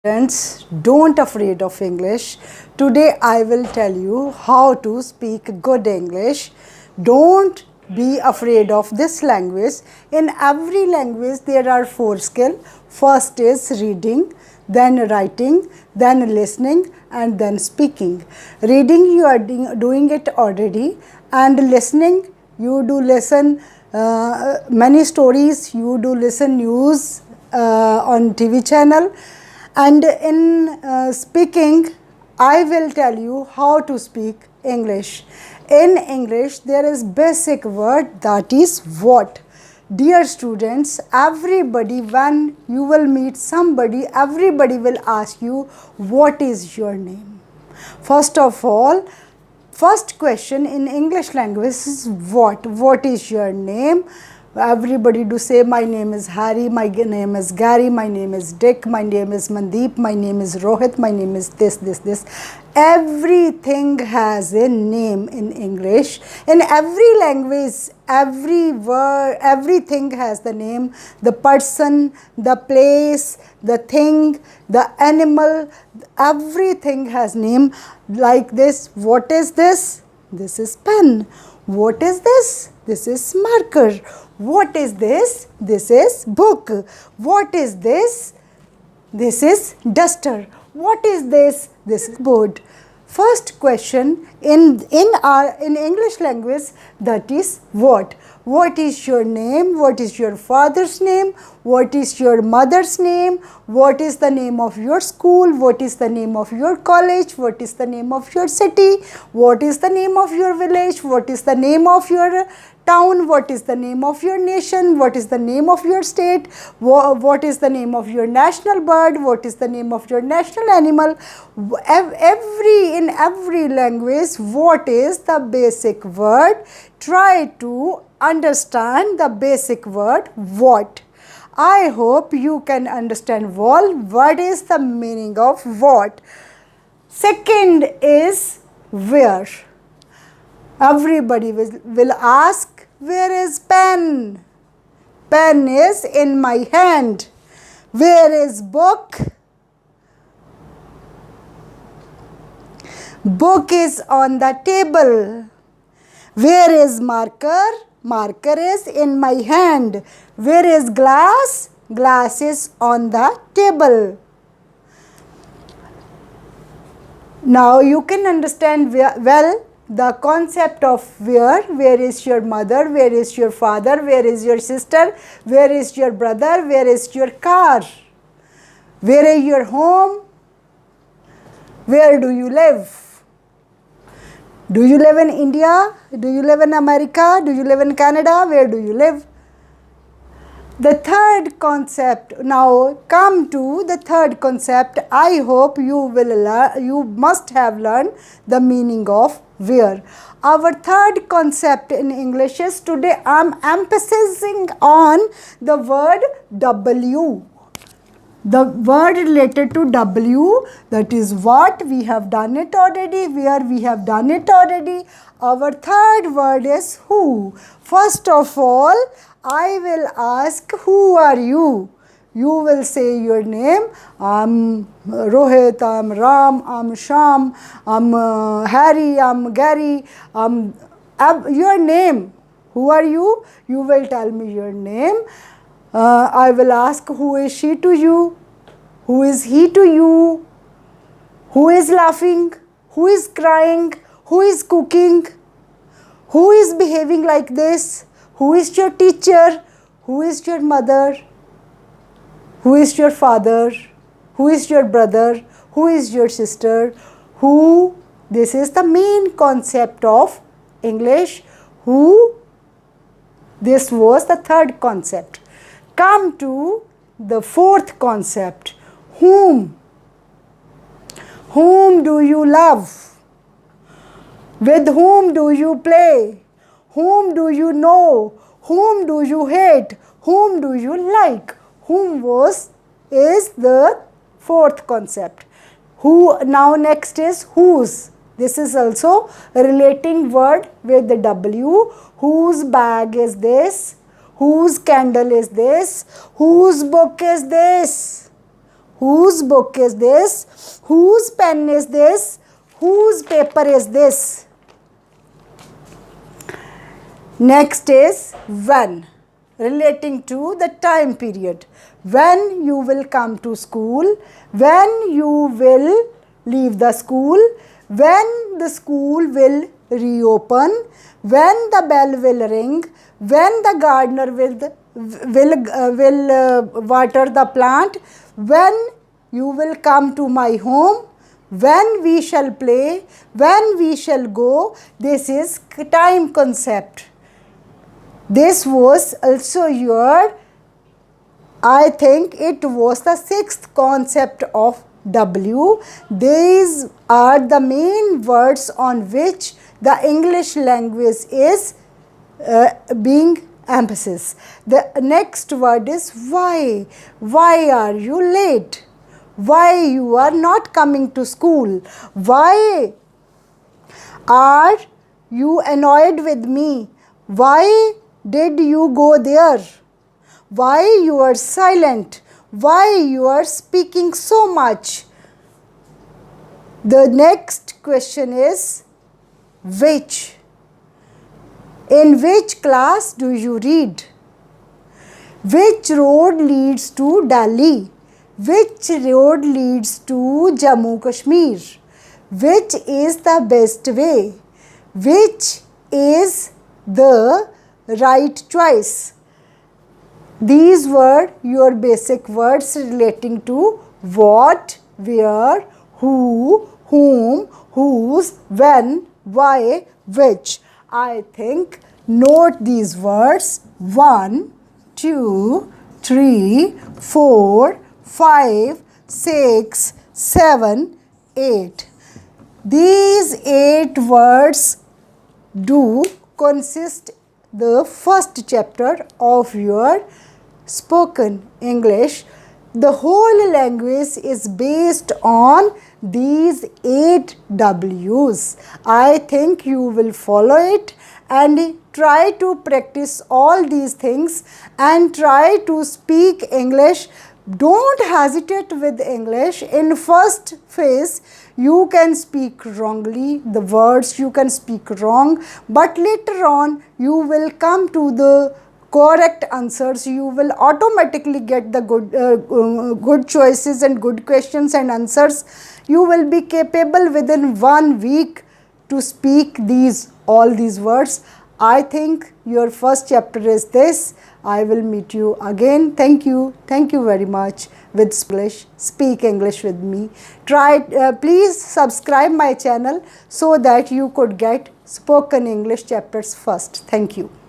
Students, don't afraid of English. Today I will tell you how to speak good English. Don't be afraid of this language. In every language there are four skills. First is reading, then writing, then listening, and then speaking. Reading you are doing it already, and listening you do listen many stories, you do listen news on TV channel. And in speaking, I will tell you how to speak English. In English, there is basic word, that is what. Dear students, everybody, when you will meet somebody, everybody will ask you, what is your name? First of all, first question in English language is what? What is your name? Everybody do say, my name is Harry, my name is Gary, my name is Dick, my name is Mandeep, my name is Rohit, my name is this. Everything has a name in English. In every language, every word, everything has the name. The person, the place, the thing, the animal, everything has name. Like this, what is this? This is pen. What is this? This is marker. What is this? This is book. What is this? This is duster. What is this? This is board. First question in English language, that is what? What is your name? What is your father's name? What is your mother's name? What is the name of your school? What is the name of your college? What is the name of your city? What is the name of your village? What is the name of your town? What is the name of your nation? What is the name of your state? What is the name of your national bird? What is the name of your national animal? In every language, what is the basic word? Try to understand the basic word what. I hope you can understand what is the meaning of what. Second is where. Everybody will ask, where is pen? Pen is in my hand. Where is book? Book is on the table. Where is marker? Marker is in my hand. Where is glass? Glass is on the table. Now you can understand well the concept of where. Where is your mother? Where is your father? Where is your sister? Where is your brother? Where is your car? Where is your home? Where do you live? Do you live in India? Do you live in America? Do you live in Canada? Where do you live? The third concept. Now come to the third concept. I hope you must have learned the meaning of where. Our third concept in English is, today I am emphasizing on the word W. The word related to W, that is what, we have done it already, where we have done it already. Our third word is who. First of all, I will ask, who are you? You will say your name. I'm Rohit, I'm Ram, I'm Sham, I'm Harry, I'm Gary, your name. Who are you? You will tell me your name. I will ask, who is she to you? Who is he to you? Who is laughing? Who is crying? Who is cooking? Who is behaving like this? Who is your teacher? Who is your mother? Who is your father? Who is your brother? Who is your sister? Who? This is the main concept of English. Who? This was the third concept. Come to the fourth concept. Whom? Whom do you love? With whom do you play? Whom do you know? Whom do you hate? Whom do you like? Whom is the fourth concept. Who? Now next is whose. This is also a relating word with the W. Whose bag is this? Whose candle is this? Whose book is this? Whose book is this? Whose pen is this? Whose paper is this? Next is when, relating to the time period. When you will come to school, when you will leave the school, when the school will reopen, when the bell will ring, when the gardener will water the plant, when you will come to my home, when we shall play, when we shall go. This is time concept. This was also your, I think it was the sixth concept of W. These are the main words on which the English language is being emphasis. The next word is why. Why are you late? Why you are not coming to school? Why are you annoyed with me? Why did you go there? Why you are silent? Why you are speaking so much? The next question is which. In which class do you read? Which road leads to Delhi? Which road leads to Jammu Kashmir? Which is the best way? Which is the right choice? These were your basic words relating to what, where, who, whom, whose, when, why, which. I think note these words 1, 2, 3, 4, 5, 6, 7, 8. These 8 words do consist the first chapter of your spoken English. The whole language is based on these 8 W's. I think you will follow it and try to practice all these things and try to speak English. Don't hesitate with English. In first phase, you can speak wrongly, the words you can speak wrong, but later on you will come to the correct answers. You will automatically get the good choices and good questions and answers. You will be capable within 1 week to speak all these words. I think your first chapter is this. I will meet you again. Thank you very much with English. Speak English with me. Please subscribe my channel so that you could get spoken English chapters first. Thank you.